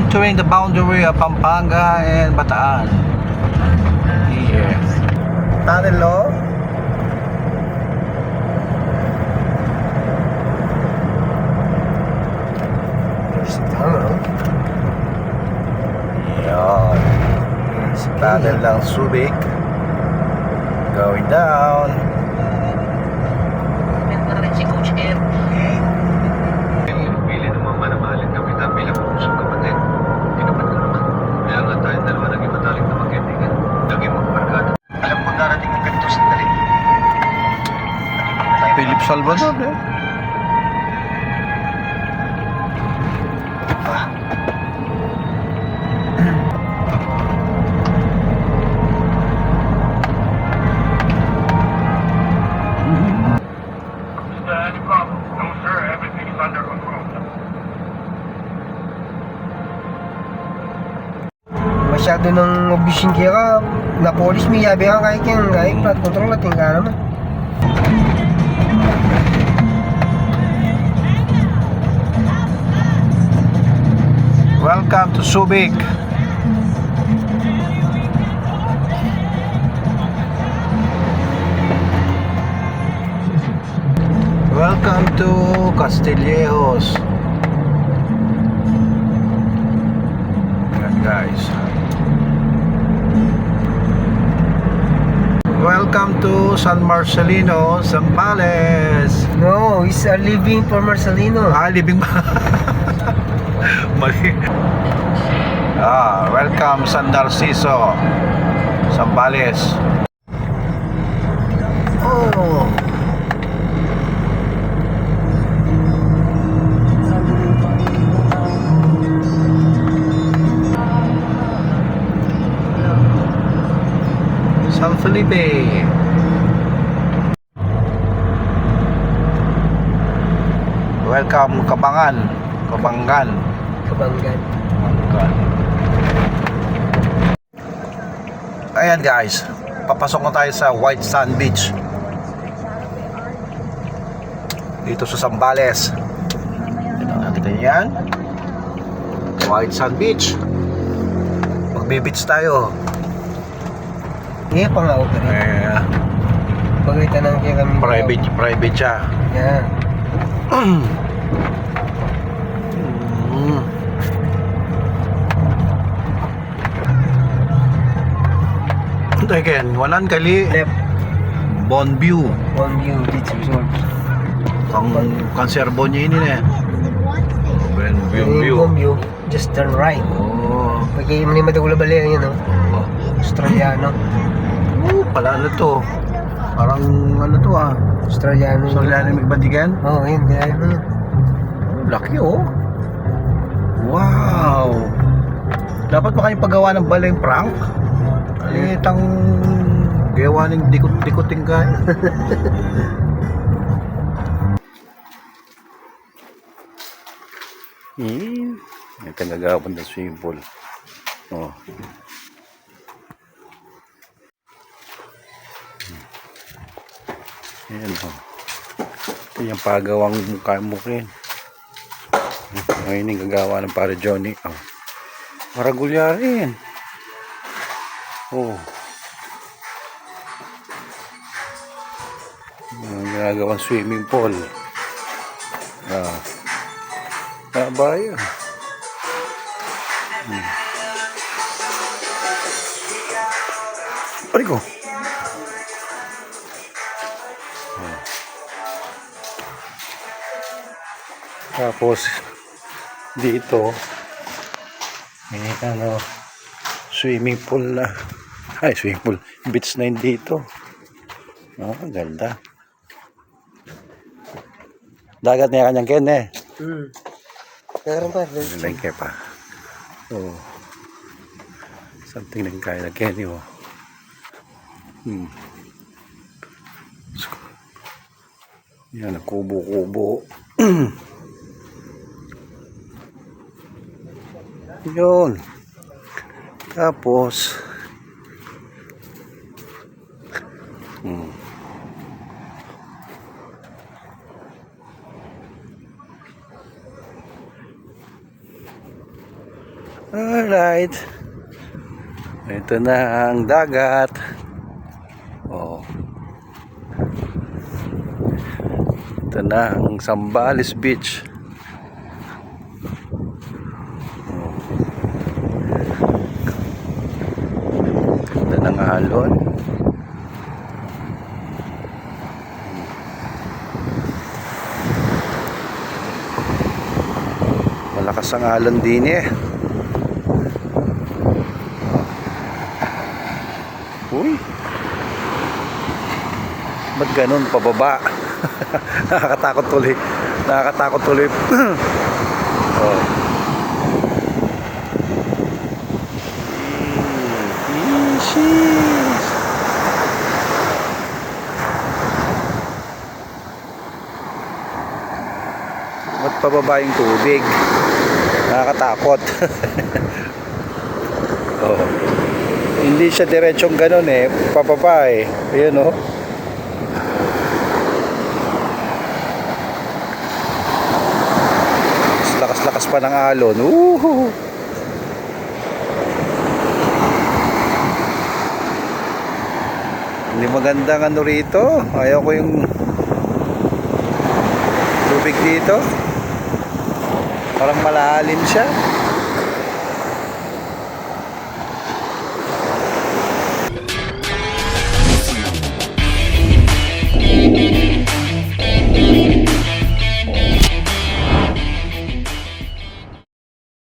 entering the boundary of Pampanga and Bataan. Yes. Tunnel. There's a tunnel. Yan. Sa tunnel ng Subic. Going down. Si Coach M. Pili naman manamahalin kami na bilang pusong kapatid. Tinapat ko naman. Kaya nga tayong dalawa naging mataling na magkaibigan. Naging magbarkada. Alam ko darating ang ganito sandali. Philip Salvador Any problem? No, sir. Everything is under control. Masyado nang abusing kaya ka. Na polis may yabi ka kahit yung kahit plat control natin ka naman. Welcome to Subic. Welcome to Castillejos. Yan guys. Welcome to San Marcelino, Zambales. No, he's leaving for Marcelino. Living ba? Mali. Welcome San Narciso, Zambales. Oh. San Felipe. Welcome Kabangan. Kabanggan. Kabanggan. Ayan guys, papasok na tayo sa White Sand Beach dito sa Zambales. Nakita niyo yan, White Sand Beach. Magbe-beach tayo. Iya pa nga ako rin. Pagkita nang kaya kami. Private siya. Yan. Again, wanan kali Left. Bonview. Bonview Beach Resort. Ang konserbo niya ini eh. Bonview. Bonview. Just turn right. Oh. Pagkaya mo ni madagula bali yun, no? Australiano. Pala ano to? Parang ano to Australiano. Australian Magbandigan? Oo, yun. Kaya yun. Laki oh. Wow. Dapat pa kayong paggawa ng baleng prank? Alitang gawa ng dikot-dikoting ka. Ito nagawin ng swimming pool. Oh. Ayan oh. Ito yung pagawang mukha-mukhin. Ngayon yung gagawa ng para Johnny. Oh. Maragulya rin. Oh. Yung ginagawang swimming pool. Bayo. Pari ko. Tapos dito may swimming pool na. Ay, swimming pool. Beach na yun dito. Oh, ganda. Dagat niya kanyang ken eh. Meron pa. Lengke pa. Oh. Something ng kaya na ken oh. Yan, kubo-kubo. Yun. Tapos Alright. Ito na ang dagat. Oh. Ito na ang Zambales Beach. Oh. Ito na ang alon. Malakas ang alon din eh. Uy. Ba't ganun pababa? Nakakatakot tuloy. Nakakatakot tuloy. Oh. Fishes. Ba't pababa yung tubig? Nakakatakot. Oh. Hindi siya diretsong ganun eh, pababa eh. Ayun oh. Lakas-lakas pa ng alon. Woohoo! Hindi magandang ano rito. Ayaw ko yung tubig dito. Parang malalim siya.